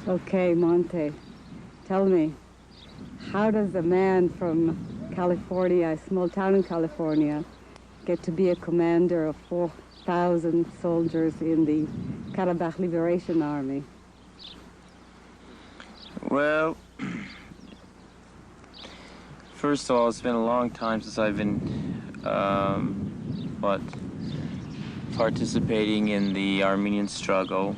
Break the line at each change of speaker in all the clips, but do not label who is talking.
Okay, Monte, tell me, how does a man from California, a small town in California, get to be a commander of 4,000 soldiers in the Artsakh Liberation Army?
Well, first of all, it's been a long time since I've been, participating in the Armenian struggle,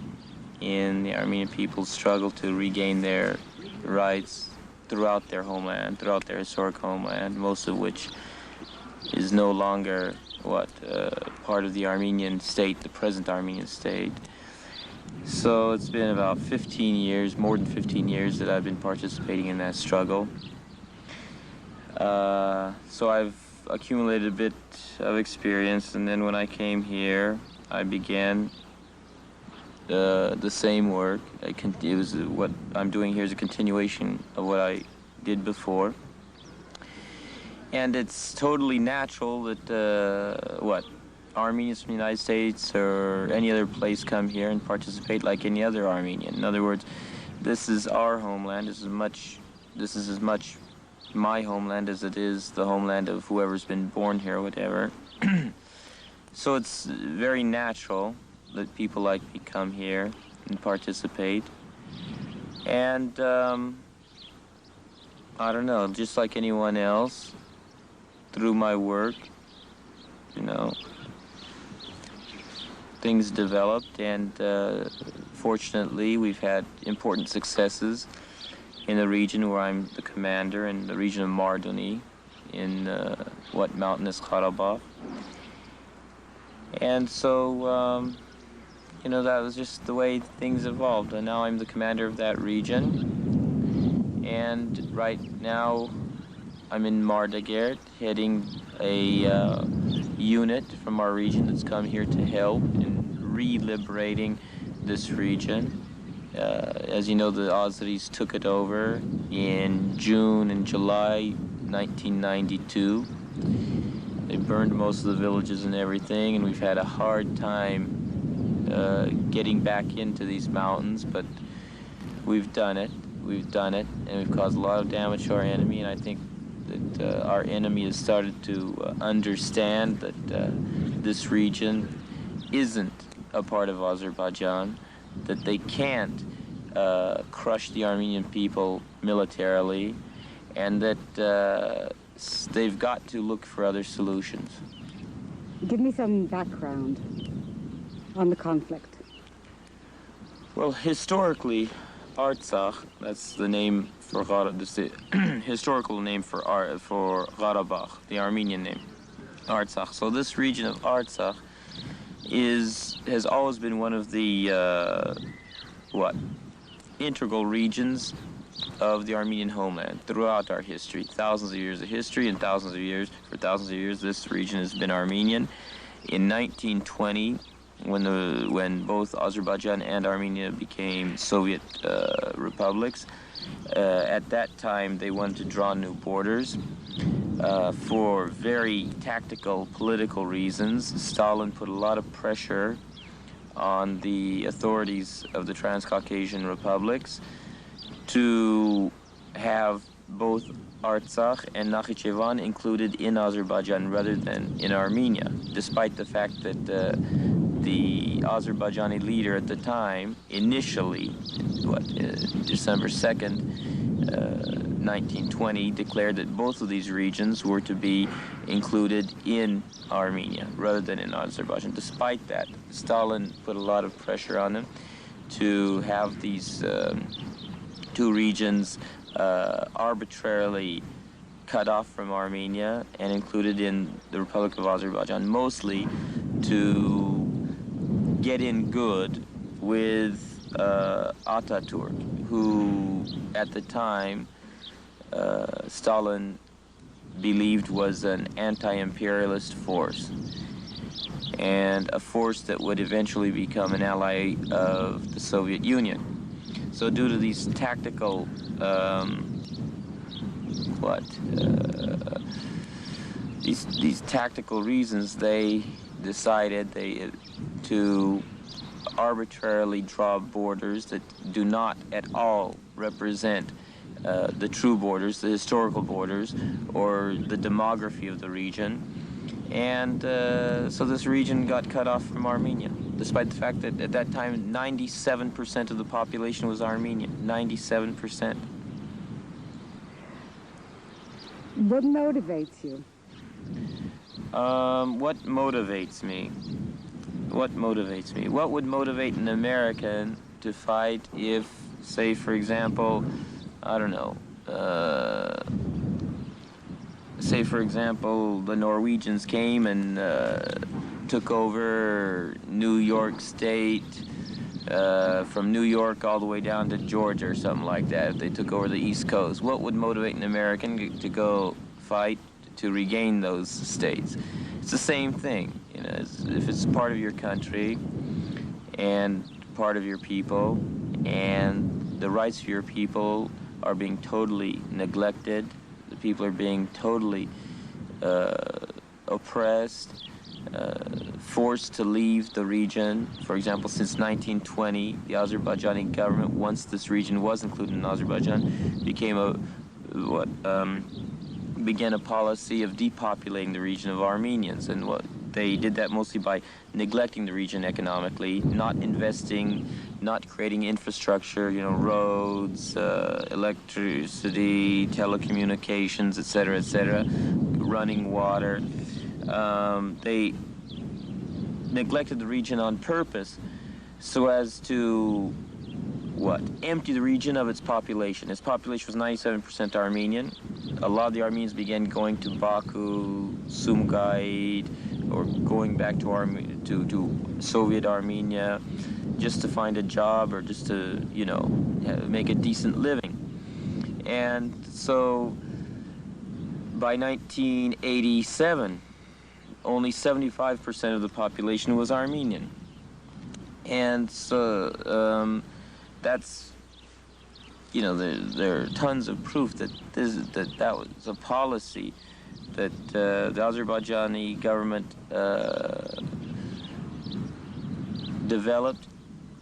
in the Armenian people's struggle to regain their rights throughout their homeland, throughout their historic homeland, most of which is no longer part of the Armenian state, the present Armenian state. So it's been about 15 years, more than 15 years that I've been participating in that struggle. So I've accumulated a bit of experience, and then when I came here, I began the same work. It was what I'm doing here is a continuation of what I did before. And it's totally natural that Armenians from the United States or any other place come here and participate like any other Armenian. In other words, this is our homeland. This is as much my homeland as it is the homeland of whoever's been born here or whatever. So it's very natural that people like me come here and participate. And I don't know, just like anyone else, through my work, things developed, and fortunately we've had important successes in the region where I'm the commander, in the region of Mardoni, in mountainous Karabakh. And so, that was just the way things evolved. And now I'm the commander of that region. And right now I'm in Mardagert, heading a unit from our region that's come here to help in re-liberating this region. As you know, the Azeris took it over in June and July 1992. They burned most of the villages and everything, and we've had a hard time getting back into these mountains, but we've done it, and we've caused a lot of damage to our enemy, and I think that our enemy has started to understand that this region isn't a part of Azerbaijan, that they can't crush the Armenian people militarily, and that they've got to look for other solutions.
Give me some background on the conflict.
Well, historically, Artsakh, that's the name for the historical name for Karabakh, the Armenian name, Artsakh. So this region of Artsakh has always been one of the integral regions of the Armenian homeland throughout our history. Thousands of years of history, and for thousands of years, this region has been Armenian. In 1920, when both Azerbaijan and Armenia became Soviet republics, at that time they wanted to draw new borders. For very tactical political reasons, Stalin put a lot of pressure on the authorities of the Transcaucasian republics to have both Artsakh and Nakhichevan included in Azerbaijan rather than in Armenia, despite the fact that the Azerbaijani leader at the time, initially, December 2nd, 1920, declared that both of these regions were to be included in Armenia rather than in Azerbaijan. Despite that, Stalin put a lot of pressure on him to have these two regions arbitrarily cut off from Armenia and included in the Republic of Azerbaijan, mostly to get in good with Ataturk, who at the time Stalin believed was an anti-imperialist force, and a force that would eventually become an ally of the Soviet Union. So due to these tactical these tactical reasons, they decided to arbitrarily draw borders that do not at all represent the true borders, the historical borders, or the demography of the region. And so this region got cut off from Armenia, despite the fact that at that time 97% of the population was Armenian. 97%.
What motivates you?
What motivates me? What motivates me? What would motivate an American to fight if, say, for example, I don't know, say, for example, the Norwegians came and took over New York State, from New York all the way down to Georgia or something like that. If they took over the East Coast, what would motivate an American to go fight to regain those states? It's the same thing, you know. If it's part of your country and part of your people, and the rights of your people are being totally neglected, the people are being totally oppressed, forced to leave the region. For example, since 1920, the Azerbaijani government, once this region was included in Azerbaijan, began a policy of depopulating the region of Armenians. And they did that mostly by neglecting the region economically, not investing, not creating infrastructure, you know, roads, electricity, telecommunications, etc., running water. They neglected the region on purpose so as to, empty the region of its population. Its population was 97% Armenian. A lot of the Armenians began going to Baku, Sumgait, or going back to Soviet Armenia just to find a job or just to, you know, make a decent living. And so by 1987, only 75% of the population was Armenian. And so that's, you know, there are tons of proof that that was a policy that the Azerbaijani government developed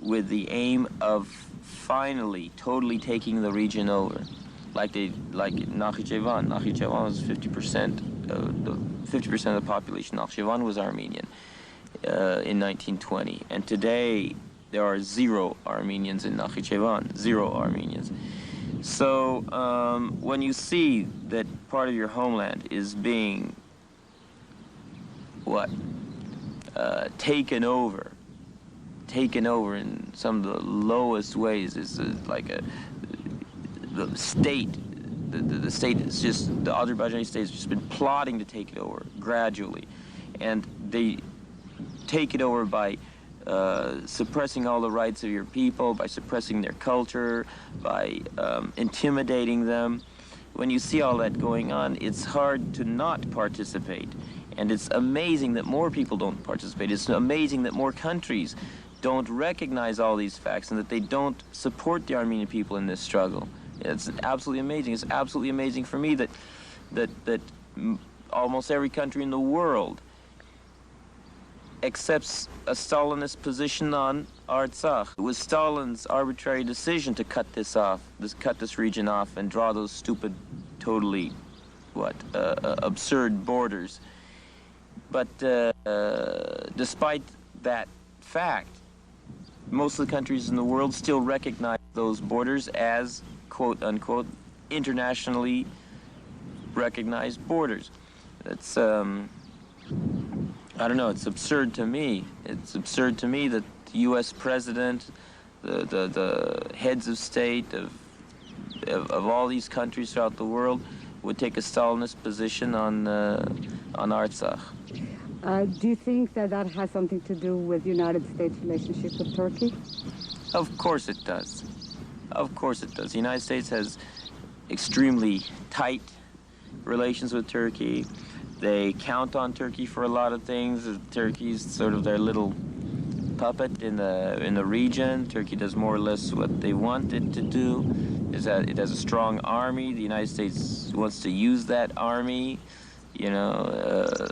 with the aim of finally totally taking the region over. Like Nakhichevan. Nakhichevan was 50% of the population. Nakhichevan was Armenian in 1920, and today there are 0 Armenians in Nakhichevan. 0 Armenians. So when you see that part of your homeland is being taken over in some of the lowest ways, is like the state. The state is just, the Azerbaijani state has just been plotting to take it over gradually, and they take it over by suppressing all the rights of your people, by suppressing their culture, by intimidating them. When you see all that going on, it's hard to not participate. And it's amazing that more people don't participate. It's amazing that more countries don't recognize all these facts and that they don't support the Armenian people in this struggle. It's absolutely amazing. It's absolutely amazing for me that almost every country in the world accepts a Stalinist position on Artsakh. It was Stalin's arbitrary decision to cut this region off and draw those stupid, totally, absurd borders. But despite that fact, most of the countries in the world still recognize those borders as, quote unquote, internationally recognized borders. It's I don't know, it's absurd to me. It's absurd to me that the U.S. president, the heads of state of all these countries throughout the world would take a Stalinist position on Artsakh.
Do you think that has something to do with the United States' relationship with Turkey?
Of course it does. Of course it does. The United States has extremely tight relations with Turkey. They count on Turkey for a lot of things. Turkey's sort of their little puppet in the region. Turkey does more or less what they want it to do. It has a strong army. The United States wants to use that army, you know,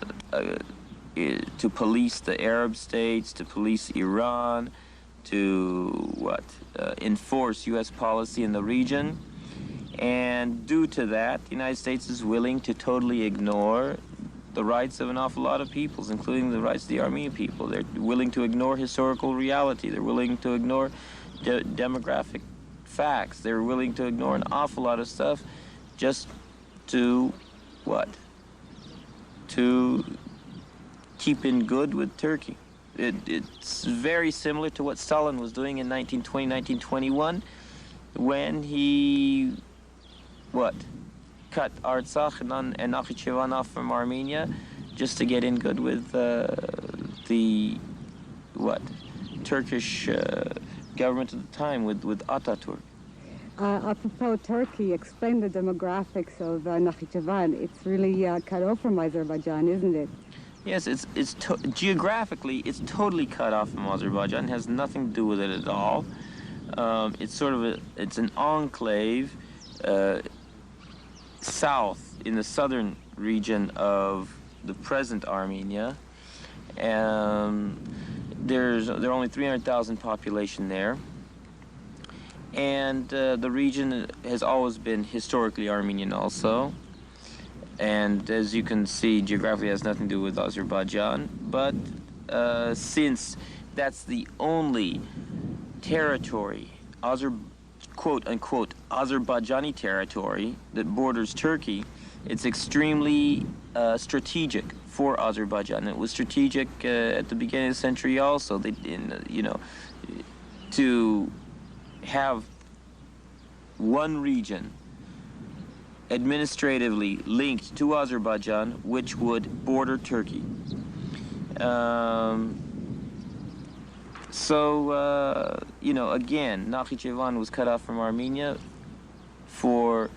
to police the Arab states, to police Iran, to enforce U.S. policy in the region. And due to that, the United States is willing to totally ignore the rights of an awful lot of peoples, including the rights of the Armenian people. They're willing to ignore historical reality. They're willing to ignore demographic facts. They're willing to ignore an awful lot of stuff just to, to keep in good with Turkey. It's very similar to what Stalin was doing in 1920, 1921, when he, cut Artsakh and Nakhchivan off from Armenia just to get in good with the Turkish government at the time, with Ataturk.
Apropos Turkey, explain the demographics of Nakhchivan. It's really cut off from Azerbaijan, isn't it?
Yes, geographically, it's totally cut off from Azerbaijan. It has nothing to do with it at all. It's sort of it's an enclave south in the southern region of the present Armenia. There are only 300,000 population there. And the region has always been historically Armenian also. And as you can see, geographically has nothing to do with Azerbaijan. But since that's the only territory, quote-unquote Azerbaijani territory that borders Turkey, it's extremely strategic for Azerbaijan. It was strategic at the beginning of the century also. To have one region administratively linked to Azerbaijan, which would border Turkey. Again, Nakhchivan was cut off from Armenia for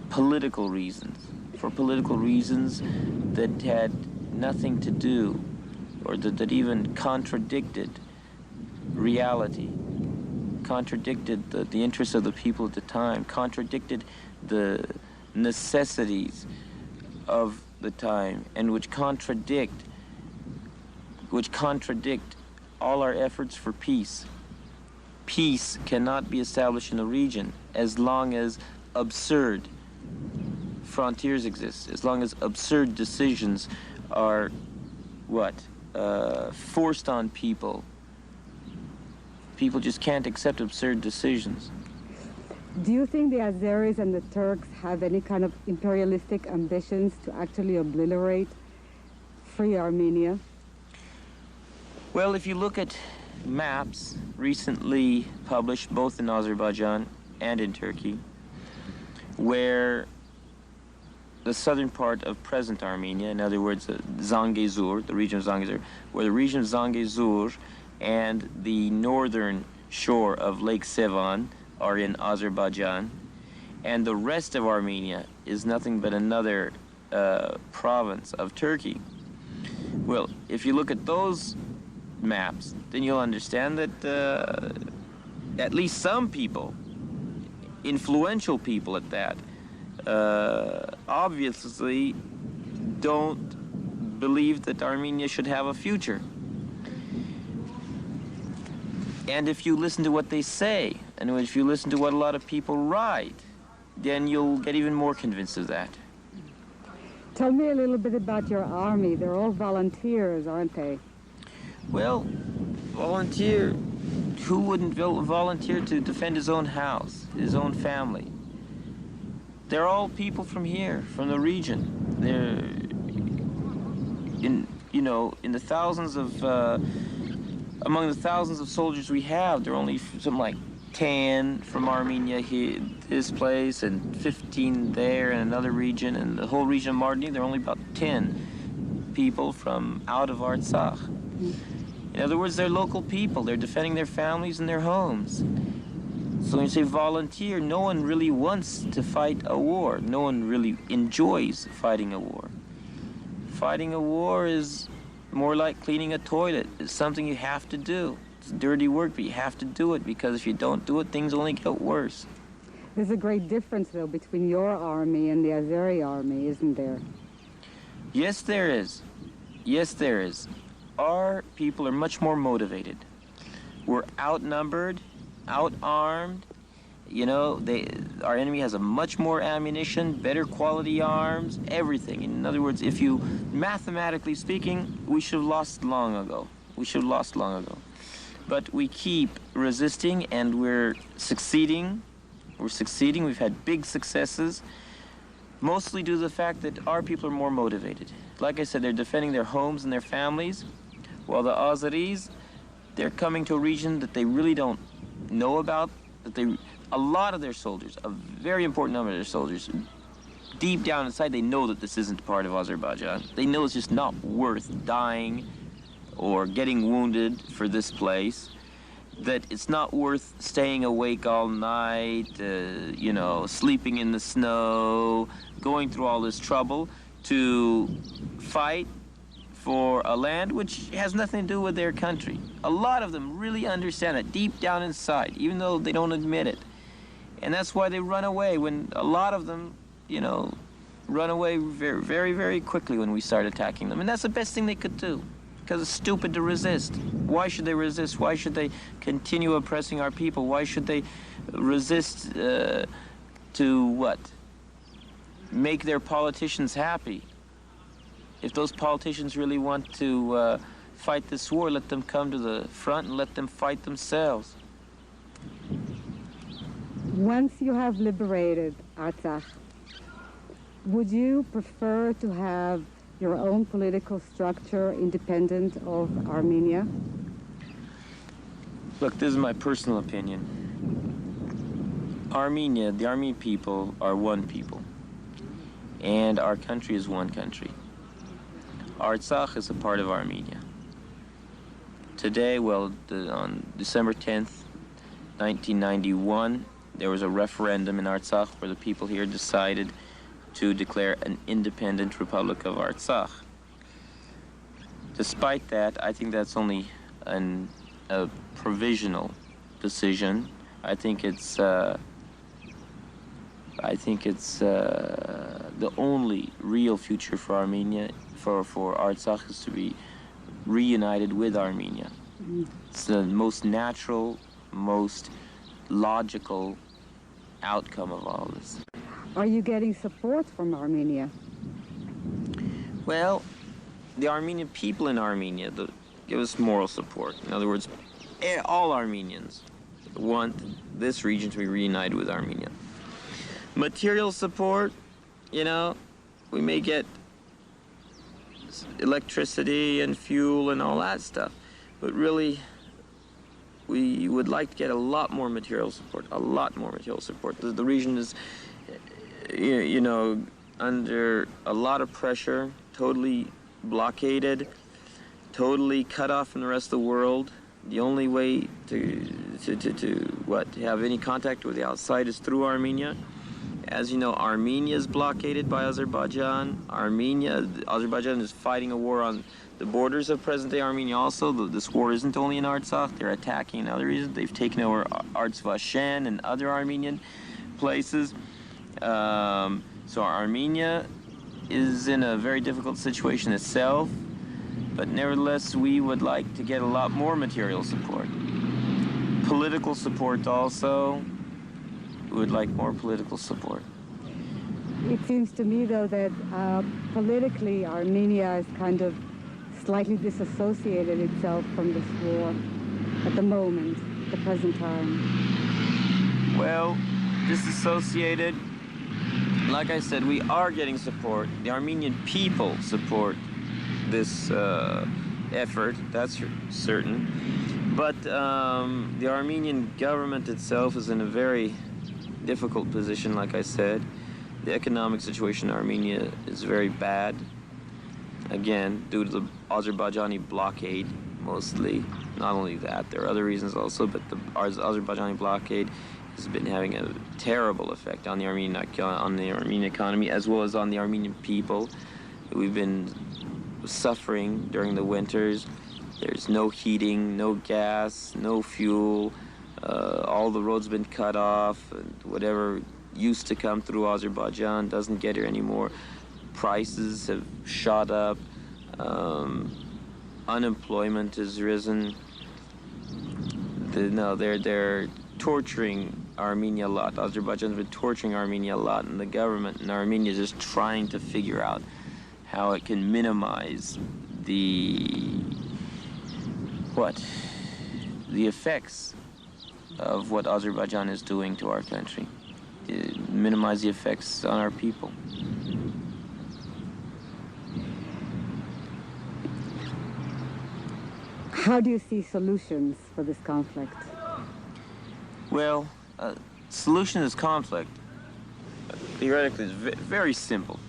political reasons. That had nothing to do, or that even contradicted reality, contradicted the interests of the people at the time, contradicted the necessities of the time, and which contradict all our efforts for peace. Peace cannot be established in a region as long as absurd frontiers exist, as long as absurd decisions are forced on people. People just can't accept absurd decisions.
Do you think the Azeris and the Turks have any kind of imperialistic ambitions to actually obliterate free Armenia?
Well, if you look at maps recently published both in Azerbaijan and in Turkey, where the southern part of present Armenia, in other words, Zangezur, the region of Zangezur, where the region of Zangezur and the northern shore of Lake Sevan are in Azerbaijan, and the rest of Armenia is nothing but another province of Turkey. Well, if you look at those maps, then you'll understand that at least some people, influential people at that, obviously don't believe that Armenia should have a future. And if you listen to what they say, and if you listen to what a lot of people write, then you'll get even more convinced of that.
Tell me a little bit about your army. They're all volunteers, aren't they?
Well, volunteer. Who wouldn't volunteer to defend his own house, his own family? They're all people from here, from the region. They're in the thousands of, among the thousands of soldiers we have, there are only something like 10 from Armenia here, this place, and 15 there in another region, and the whole region of Mardini, there are only about 10 people from out of Artsakh. In other words, they're local people. They're defending their families and their homes. So when you say volunteer, no one really wants to fight a war. No one really enjoys fighting a war. Fighting a war is more like cleaning a toilet. It's something you have to do. It's dirty work, but you have to do it, because if you don't do it, things only get worse.
There's a great difference, though, between your army and the Azeri army, isn't there?
Yes, there is. Yes, there is. Our people are much more motivated. We're outnumbered, outarmed. You know, our enemy has a much more ammunition, better quality arms, everything. In other words, if you, mathematically speaking, we should have lost long ago. We should have lost long ago. But we keep resisting, and we're succeeding. We're succeeding. We've had big successes, mostly due to the fact that our people are more motivated. Like I said, they're defending their homes and their families, while the Azeris, they're coming to a region that they really don't know about, a lot of their soldiers, a very important number of their soldiers, deep down inside, they know that this isn't part of Azerbaijan. They know it's just not worth dying or getting wounded for this place, that it's not worth staying awake all night, you know, sleeping in the snow, going through all this trouble to fight for a land which has nothing to do with their country. A lot of them really understand it deep down inside, even though they don't admit it. And that's why they run away when a lot of them, you know, run away very, very, very quickly when we start attacking them. And that's the best thing they could do, because it's stupid to resist. Why should they resist? Why should they continue oppressing our people? Why should they resist to what? Make their politicians happy. If those politicians really want to fight this war, let them come to the front and let them fight themselves.
Once you have liberated Artsakh, would you prefer to have your own political structure independent of Armenia?
Look, this is my personal opinion. Armenia, the Armenian people are one people, and our country is one country. Artsakh is a part of Armenia. Today, well, on December 10th, 1991, there was a referendum in Artsakh where the people here decided to declare an independent Republic of Artsakh. Despite that, I think that's only a provisional decision. I think it's the only real future for Armenia, for Artsakh, is to be reunited with Armenia. It's the most natural, most logical outcome of all this.
Are you getting support from Armenia?
Well, the Armenian people in Armenia give us moral support. In other words, all Armenians want this region to be reunited with Armenia. Material support, you know, we may get electricity and fuel and all that stuff, but really, we would like to get a lot more material support, a lot more material support. The region is, you know, under a lot of pressure, totally blockaded, totally cut off from the rest of the world. The only way to have any contact with the outside is through Armenia. As you know, Armenia is blockaded by Azerbaijan. Azerbaijan is fighting a war on the borders of present-day Armenia also. This war isn't only in Artsakh. They're attacking in other regions. They've taken over Artsakh and other Armenian places. So Armenia is in a very difficult situation itself. But nevertheless, we would like to get a lot more material support. Political support also. We would like more political support.
It seems to me, though, that politically Armenia is kind of slightly disassociated itself from this war at the moment, the present time.
Well, disassociated, like I said, we are getting support. The Armenian people support this effort, that's certain. But the Armenian government itself is in a very difficult position, like I said. The economic situation in Armenia is very bad. Again, due to the Azerbaijani blockade, mostly. Not only that, there are other reasons also, but the Azerbaijani blockade has been having a terrible effect on the Armenian economy, as well as on the Armenian people. We've been suffering during the winters. There's no heating, no gas, no fuel. All the roads have been cut off, and whatever used to come through Azerbaijan doesn't get here anymore. Prices have shot up. Unemployment has risen. No, they're torturing Armenia a lot. Azerbaijan's been torturing Armenia a lot, and the government in Armenia is just trying to figure out how it can minimize the effects of what Azerbaijan is doing to our country, minimize the effects on our people.
How do you see solutions for this conflict?
Well, solution to this conflict, theoretically, is very simple.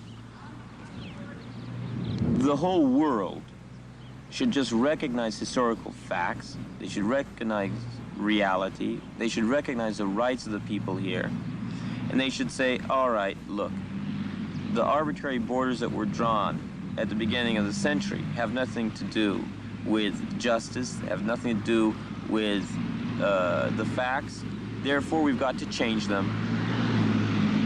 The whole world should just recognize historical facts. They should recognize reality. They should recognize the rights of the people here. And they should say, all right, look, the arbitrary borders that were drawn at the beginning of the century have nothing to do with justice, have nothing to do with the facts. Therefore, we've got to change them.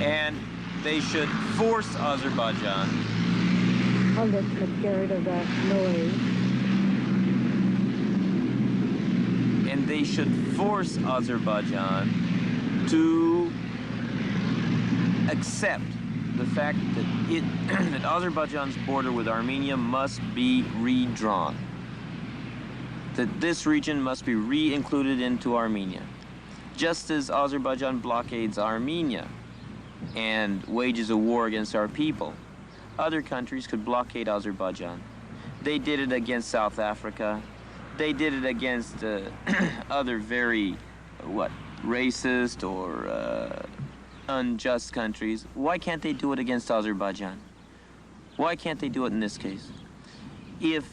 And they should force Azerbaijan.
Hold it, let's get rid of that noise.
And they should force Azerbaijan to accept the fact that that Azerbaijan's border with Armenia must be redrawn. That this region must be re-included into Armenia. Just as Azerbaijan blockades Armenia and wages a war against our people, other countries could blockade Azerbaijan. They did it against South Africa. They did it against other very, racist or unjust countries. Why can't they do it against Azerbaijan? Why can't they do it in this case? If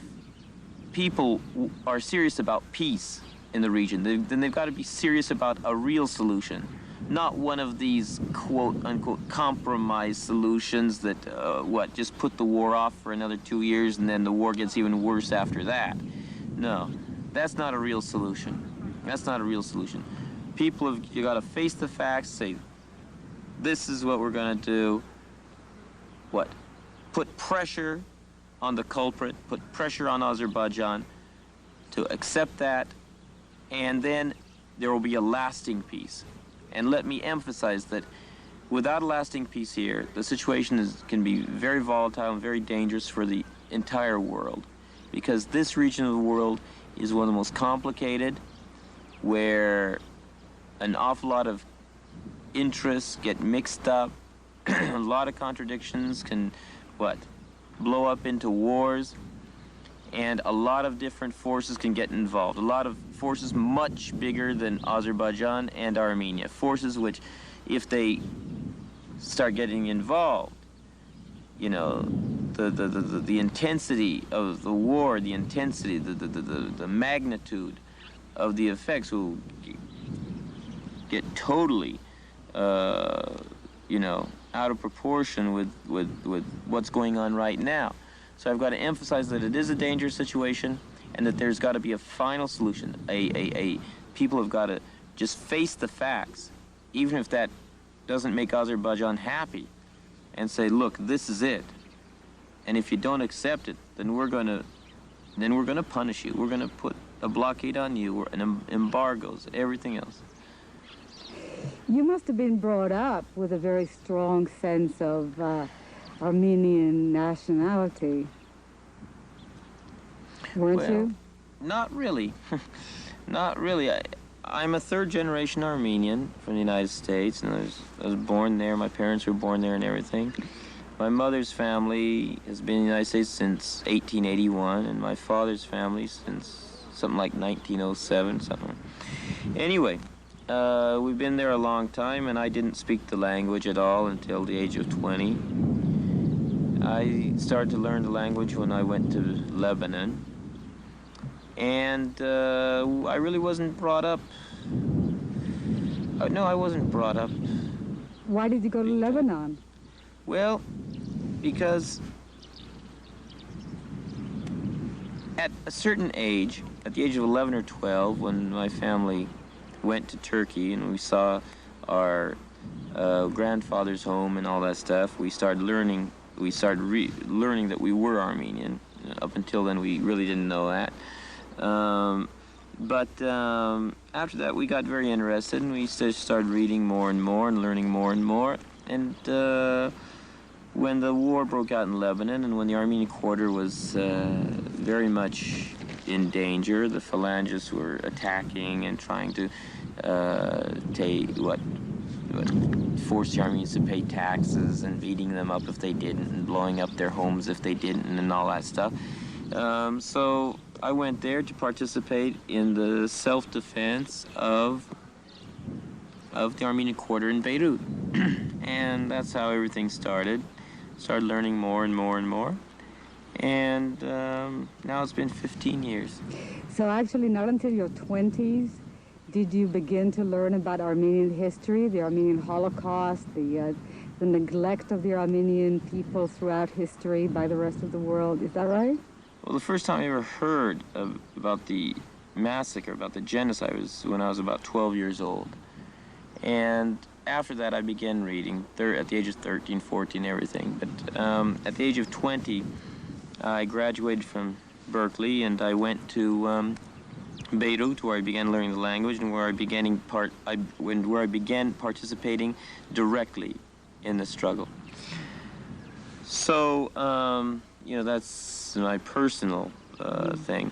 people are serious about peace in the region, then they've got to be serious about a real solution, not one of these quote-unquote compromise solutions that, just put the war off for another 2 years and then the war gets even worse after that. No, that's not a real solution. That's not a real solution. People you got to face the facts, say, this is what we're going to do. Put pressure on the culprit, put pressure on Azerbaijan to accept that, and then there will be a lasting peace. And let me emphasize that without a lasting peace here, the situation can be very volatile and very dangerous for the entire world, because this region of the world is one of the most complicated, where an awful lot of interests get mixed up, a lot of contradictions can, blow up into wars, and a lot of different forces can get involved. A lot of forces much bigger than Azerbaijan and Armenia. Forces which, if they start getting involved, the intensity of the war, the intensity, the magnitude of the effects will get totally, out of proportion with what's going on right now. So I've got to emphasize that it is a dangerous situation and that there's got to be a final solution. People have got to just face the facts, even if that doesn't make Azerbaijan happy, and say, look, this is it. And if you don't accept it, then we're gonna punish you. We're gonna put a blockade on you, and embargoes, everything else.
You must have been brought up with a very strong sense of Armenian nationality, weren't you?
Not really. Not really. I'm a third-generation Armenian from the United States, and I was born there. My parents were born there and everything. My mother's family has been in the United States since 1881, and my father's family since something like 1907, something. Anyway, we've been there a long time, and I didn't speak the language at all until the age of 20. I started to learn the language when I went to Lebanon, and I really wasn't brought up. No, I wasn't brought up.
Why did you go to Lebanon?
Well, because at a certain age, at the age of 11 or 12, when my family went to Turkey and we saw our grandfather's home and all that stuff, we started learning that we were Armenian. Up until then, we really didn't know that. But after that, we got very interested, and we started reading more and more and learning more and more. And when the war broke out in Lebanon, and when the Armenian quarter was very much in danger, the phalangists were attacking and trying to force the Armenians to pay taxes and beating them up if they didn't, and blowing up their homes if they didn't, and all that stuff. So I went there to participate in the self-defense of the Armenian quarter in Beirut. And that's how everything started. Started learning more and more and more. And now it's been 15 years.
So actually not until your 20s did you begin to learn about Armenian history, the Armenian Holocaust, the neglect of the Armenian people throughout history by the rest of the world. Is that right?
Well, the first time I ever heard about the massacre, about the genocide, was when I was about 12 years old. And after that, I began reading, at the age of 13, 14, everything. But at the age of 20, I graduated from Berkeley, and I went to Beirut, where I began learning the language, and where I began participating directly in the struggle. So, that's my personal thing.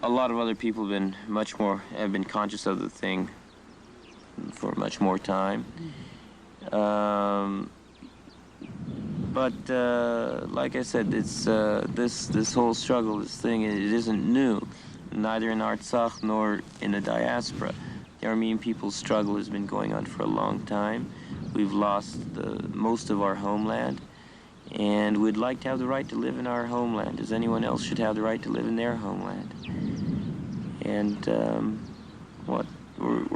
A lot of other people have been conscious of the thing for much more time. But like I said, it's this whole struggle, this thing, it isn't new, neither in Artsakh nor in the diaspora. The Armenian people's struggle has been going on for a long time. We've lost most of our homeland, and we'd like to have the right to live in our homeland, as anyone else should have the right to live in their homeland. And we're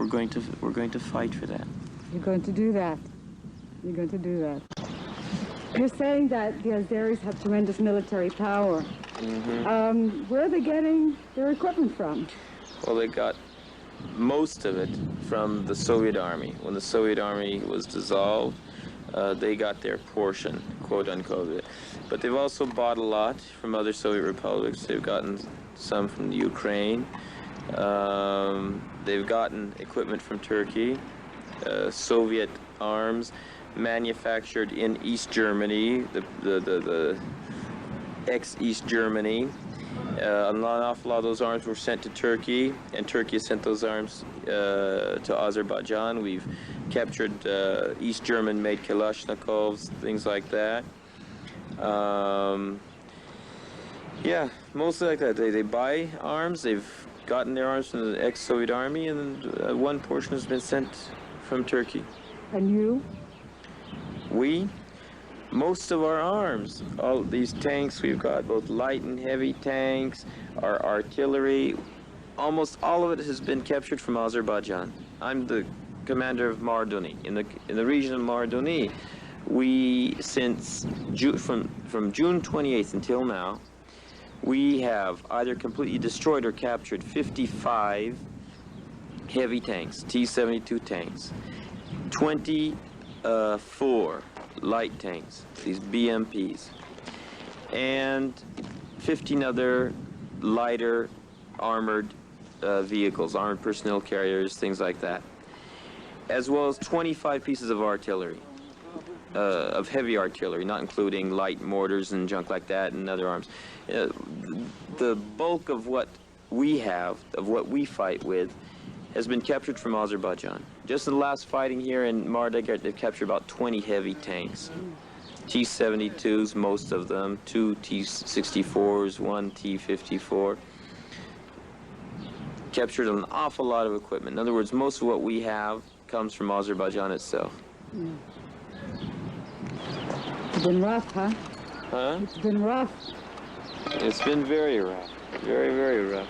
going to fight for that.
You're going to do that. You're going to do that. You're saying that the Azeris have tremendous military power.
Mm-hmm.
Where are they getting their equipment from?
Well, they got most of it from the Soviet Army. When the Soviet Army was dissolved, they got their portion, quote unquote. But they've also bought a lot from other Soviet republics. They've gotten some from the Ukraine. They've gotten equipment from Turkey, Soviet arms manufactured in East Germany, the ex-East Germany. An awful lot of those arms were sent to Turkey, and Turkey sent those arms to Azerbaijan. We've captured East German-made Kalashnikovs, things like that. Yeah, mostly like that. They buy arms. They've gotten their arms from the ex-Soviet army, and one portion has been sent from Turkey.
And you?
Most of our arms, all these tanks, we've got both light and heavy tanks, our artillery, almost all of it has been captured from Azerbaijan. I'm the commander of Mardoni. In the region of Mardoni, we, from June 28th until now, we have either completely destroyed or captured 55 heavy tanks, T-72 tanks, 24 light tanks, these BMPs, and 15 other lighter armored vehicles, armored personnel carriers, things like that, as well as 25 pieces of artillery, of heavy artillery, not including light mortars and junk like that and other arms. The bulk of what we have, of what we fight with, has been captured from Azerbaijan. Just in the last fighting here in Mardagert, they've captured about 20 heavy tanks. T-72s, most of them, 2 T-64s, 1 T-54. Captured an awful lot of equipment. In other words, most of what we have comes from Azerbaijan itself.
It's been rough, huh?
Huh?
It's been rough.
It's been very rough. Very, very rough.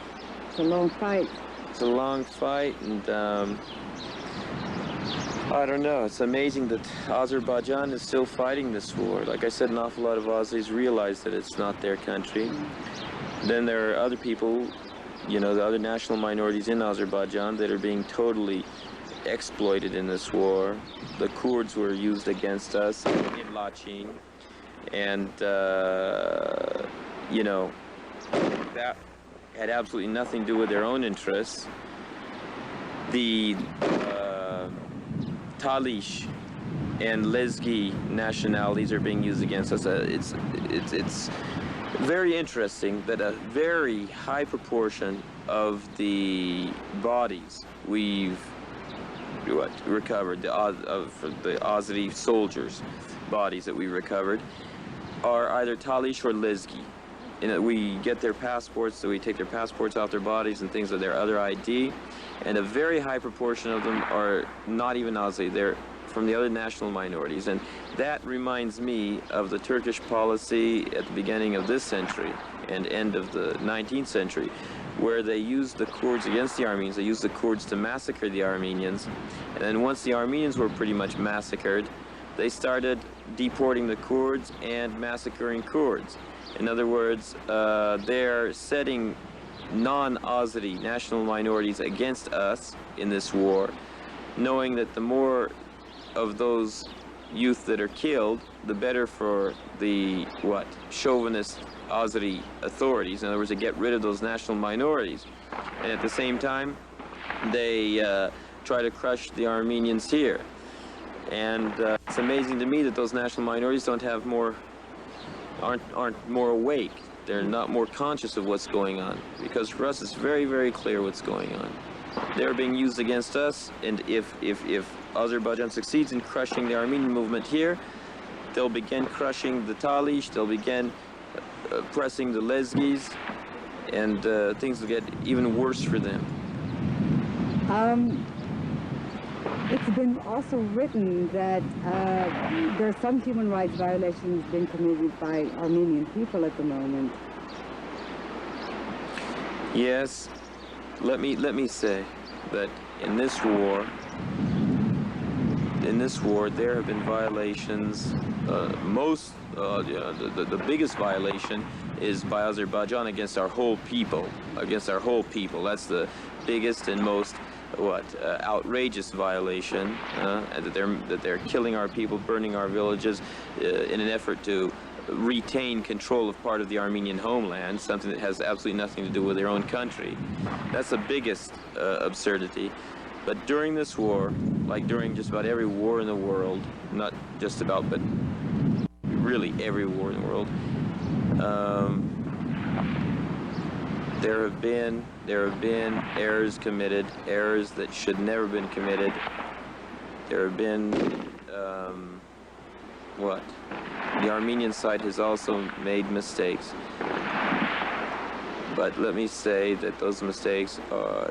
It's a long fight.
It's a long fight, and I don't know. It's amazing that Azerbaijan is still fighting this war. Like I said, an awful lot of Aussies realize that it's not their country. Then there are other people, the other national minorities in Azerbaijan that are being totally exploited in this war. The Kurds were used against us in Lachin, and that had absolutely nothing to do with their own interests. The Talish and Lezgi nationalities are being used against us. It's very interesting that a very high proportion of the bodies we've recovered, the Azeri soldiers' bodies that we recovered, are either Talish or Lezgi. And we get their passports, so we take their passports off their bodies and things of their other ID, and a very high proportion of them are not even Azeri. They're from the other national minorities, and that reminds me of the Turkish policy at the beginning of this century and end of the 19th century, where they used the Kurds against the Armenians. They used the Kurds to massacre the Armenians, and then once the Armenians were pretty much massacred, they started deporting the Kurds and massacring Kurds. In other words, they're setting non-Azeri national minorities against us in this war, knowing that the more of those youth that are killed, the better for the, chauvinist Azeri authorities. In other words, to get rid of those national minorities. And at the same time, they try to crush the Armenians here. And it's amazing to me that those national minorities aren't more awake. They're not more conscious of what's going on. Because for us, it's very, very clear what's going on. They're being used against us, and if Azerbaijan succeeds in crushing the Armenian movement here, they'll begin crushing the Talish, they'll begin pressing the Lezgis, and things will get even worse for them.
It's been also written that there are some human rights violations being committed by Armenian people at the moment.
Yes, let me say that in this war there have been violations. The biggest violation is by Azerbaijan against our whole people. That's the biggest and most outrageous violation, that they're killing our people, burning our villages in an effort to retain control of part of the Armenian homeland, something that has absolutely nothing to do with their own country. That's the biggest absurdity. But during this war, like during just about every war in the world, not just about, but really every war in the world, there have been errors committed, errors that should never have been committed. There have been the Armenian side has also made mistakes. But let me say that those mistakes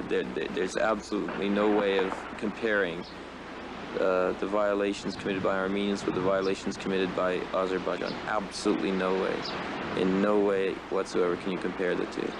there's absolutely no way of comparing the violations committed by Armenians with the violations committed by Azerbaijan. Absolutely no way. In no way whatsoever can you compare the two.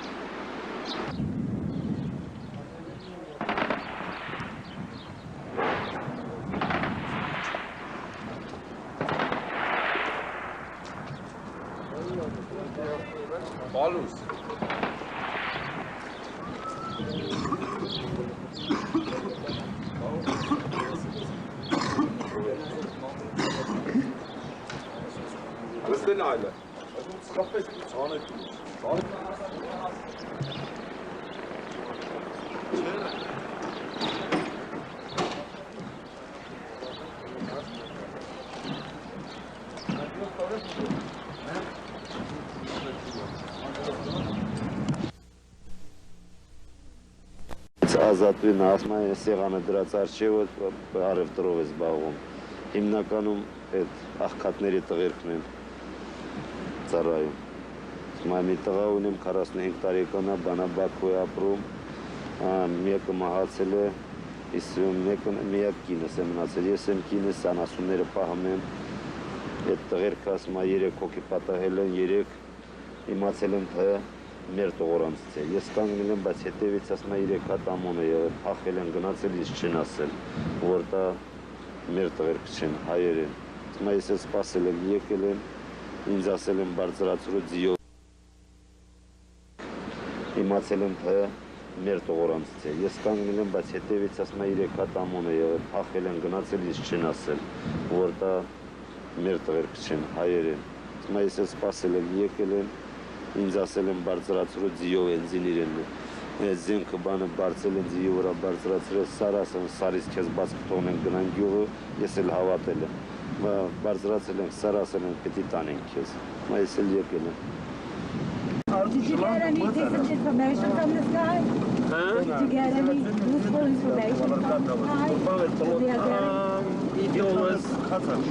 Ազատվին ասում է սեղանը դրած արջևը արևտրով է զբաղվում։ Հիմնականում այդ աղքատների տղերքն են ծառայում։ Հիմա մի տղա ունեմ 45 տարեկան է, Բանաբաքու է ապրում, մեկը մահացել է, իսկ մեկը միակ կինս է մնացել։ Ես եմ կինս անասունները պահում եմ։ Այդ տղերքը ասում է 3 հոգի պատահել են, 3 իմացել են թե մեր տողորանցից է։ Ես կանգնել եմ, բայց հետևից ասում է 3 հատ ամոն է եղել, փախել են, գնացել, իսկ չեն ասել, որ դա մեր տղերքը չեն, հայեր են։ Ասում է ես սպասել եմ, եկել են, ինձ ասել են բարձրացրու ձիով։ Իմացել եմ թե մեր տողորանցից է։ Ես կանգնել եմ, բայց հետևից ասում է 3 հատ ամոն է եղել, փախել են, գնացել, իսկ չեն ասել, որ դա մեր տղերքը չեն, հայեր են։ Ասում է ես սպասել եմ, եկել են, ինձ ասել են բարձրացրու ձիով են զինիրեն ես զինքը բանը բարձել են ձիի վրա բարձրացրել սարասն սարից քեզ բաց կթողնեն գնան գյուղը ես էլ հավատել եմ բարձրացել են սարասն պիտի տանեն քեզ ես էլ եկել եմ
Did you get any decent information from this guy?
Huh?
Did you get any useful information from this guy?
He told us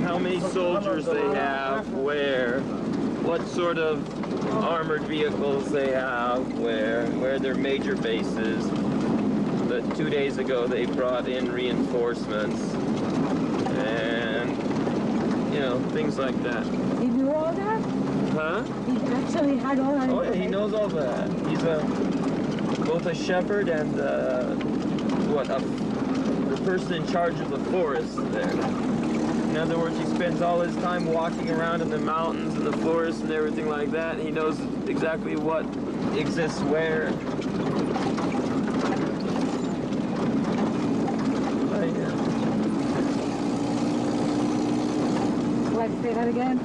how many soldiers they have, where, what sort of armored vehicles they have, where their major bases. But 2 days ago they brought in reinforcements and, you know, things like that.
He knew all that?
Huh?
He actually had all that
Oh yeah,
information?
he knows all that. He's both a shepherd and the person in charge of the forest there. In other words, he spends all his time walking around in the mountains and the forest and everything like that. He knows exactly what exists where.
Like, say that again?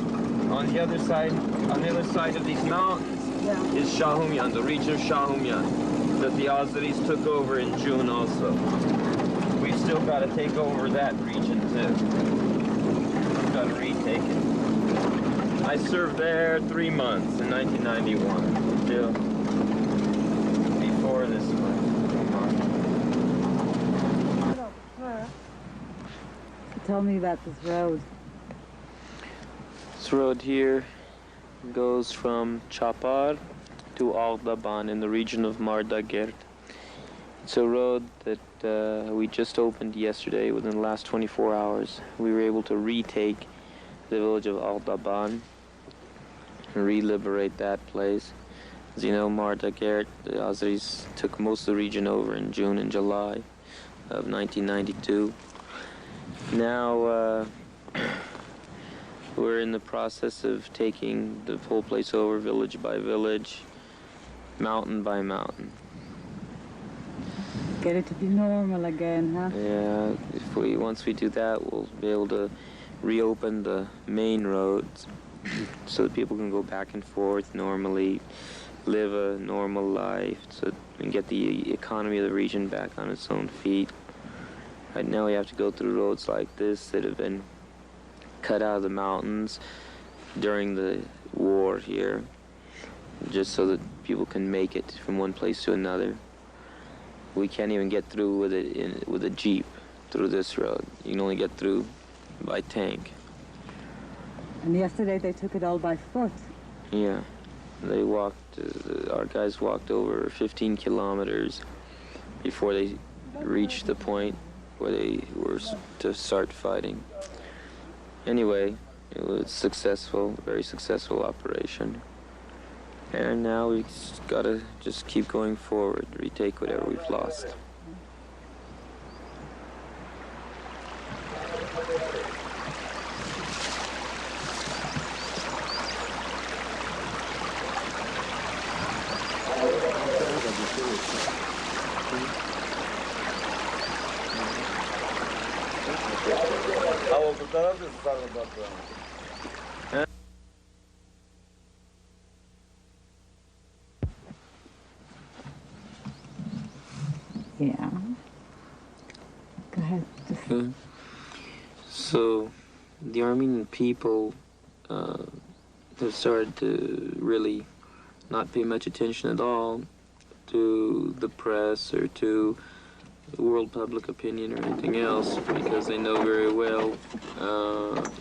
On the other side of these mountains is Shahumyan, the region of Shahumyan, that the Azeris took over in June also. We've still got to take over that region too. We've got to retake it. I served there 3 months in 1991, till before this one.
Tell me about this road.
This road here goes from Chapar to Ardaban in the region of Mardagert. It's a road that we just opened yesterday within the last 24 hours. We were able to retake the village of Ardaban and re-liberate that place. As you know, Mardagert, the Azeris took most of the region over in June and July of 1992. Now we're in the process of taking the whole place over, village by village, mountain by mountain.
Get it to be normal again, huh?
Yeah, once we do that, we'll be able to reopen the main roads so that people can go back and forth normally, live a normal life, so that we can get the economy of the region back on its own feet. Right now we have to go through roads like this that have been cut out of the mountains during the war here, just so that people can make it from one place to another. We can't even get through with a jeep through this road. You can only get through by tank.
And yesterday they took it all by foot.
Yeah, they walked, our guys walked over 15 kilometers before they reached the point where they were to start fighting. Anyway, it was successful, a very successful operation. And now we've got to just keep going forward, retake whatever we've lost.
Yeah. Go ahead.
So, the Armenian people have started to really not pay much attention at all to the press or to world public opinion or anything else, because they know very well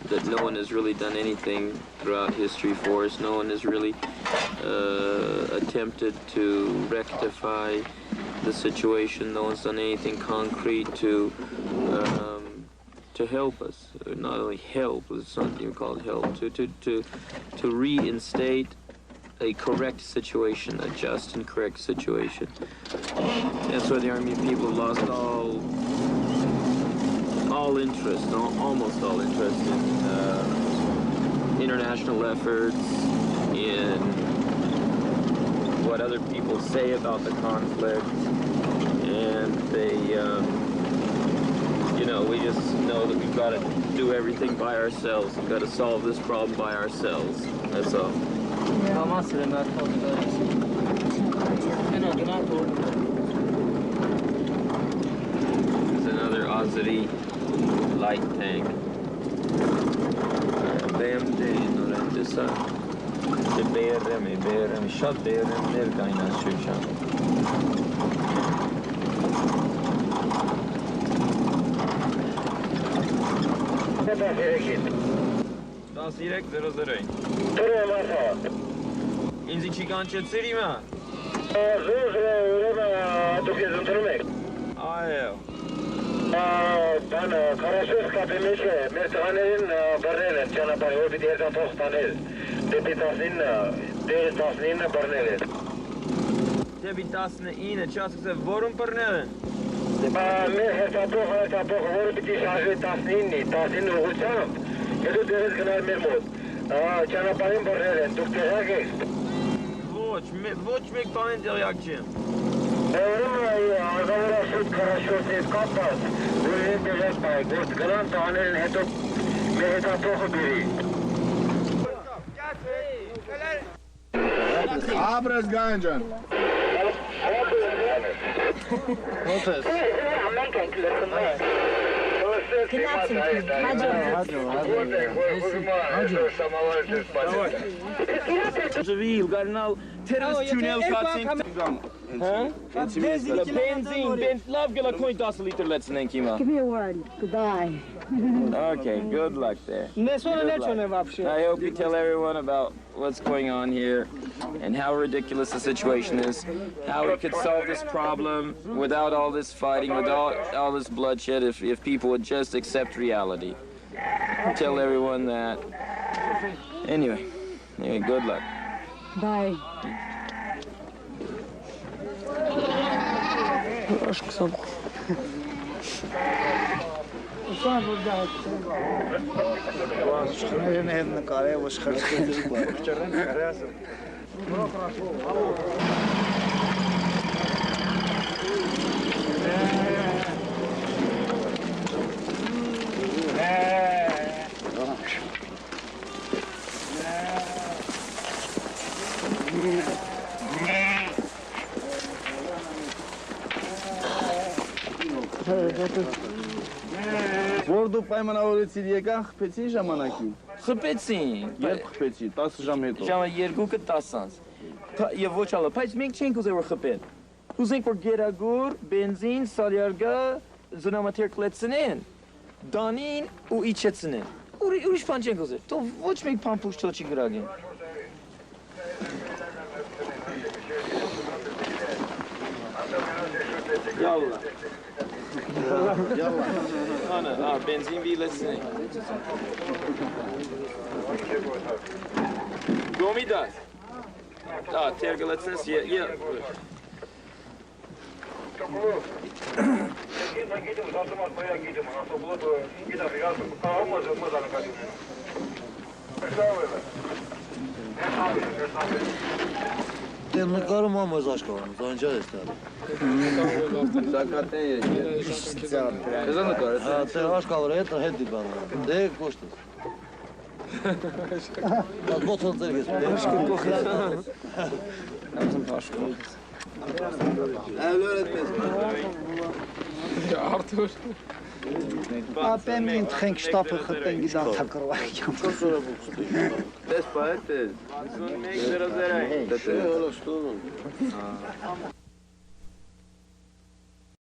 that no one has really done anything throughout history for us. No one has really attempted to rectify the situation. No one's done anything concrete to help us. Not only help, it's not even called help, to reinstate a correct situation, a just and correct situation. That's why the Armenian people lost all interest, almost all interest in international efforts, in what other people say about the conflict, and they, you know, we just know that we've got to do everything by ourselves. We've got to solve this problem by ourselves. That's all. There's another Azeri light tank. BMD, Norentisa. BRM, shot BRM, they're kind of shooting. Das direkt 0-0. Ինձ ինչի կանչեցիր իմա։ Այո։
Բանը, կարասուս կապի մեջ է, մեր տղաներին բռնել են ճանապարհի, որ պիտի երկան թող ստանել, դեպի 19 բռնել են։
Դեպի 19, չասկսե, որում բռնել են։
Մեր հերթափոխը, որը պիտի շարժվի 19 ուղղությամբ, հետո դերես գնալ մեր մոտ, ճանապարհին բռնել են, դուք տեղյակ եք։
Ոչ մեկ բանին տեղյակ չեմ։
Աղավարաշուտ քարաշոտ հետ կապված, որ են տեղյակ պայք, որ գնան տանել են հետո մեր հետափոխը բերի։
Աբրես գանջան։ Ո՞նց ես։
Մենք ենք լսում ենք։
Живи, угорнал, террорист туннел катсинг. Benzin, love gonna coin $10 liter, let's think him.
Give me a word. Goodbye.
Okay, good luck there. I hope you tell everyone about what's going on here and how ridiculous the situation is, how we could solve this problem without all this fighting, without all this bloodshed, if people would just accept reality. Tell everyone that. Anyway, good luck.
Bye.
Որ դու պայմանավորեցիր եկան խփեցին ժամանակին։
Խփեցին։
Երբ խփեցի 10 ժամ հետո։
Ժամը 2-ը 10-անց։ Եվ ոչ ալը, բայց մենք չենք ուզել որ խփեն։ Ուզենք որ գերագուր, բենզին, սալյարգա, զնամաթերք լեցնեն, դանին ու իջեցնեն։ Ուրիշ բան չենք ուզել։ Թող ոչ մեկ բան փուշ չի գրագեն։ Yalla. Ana, benzin bilesine. Gomidas. Tergalatsınız ya.
Նկարում ամոզ աշկավանում, զանջար ես տար։
Սակատեն ես։ Քեզա նկար ես։
Թե աշկավարը հետ դիբանում, դե կոշտ ես։ Բոթոլ ձեր ես։
Evler etmez.
Artur. Ապեմին թխենք շտապը խտեն գիդան թակրվայ։
Դες պայետ է։
Մեկ դրազերային։
Շե հոլոստորում։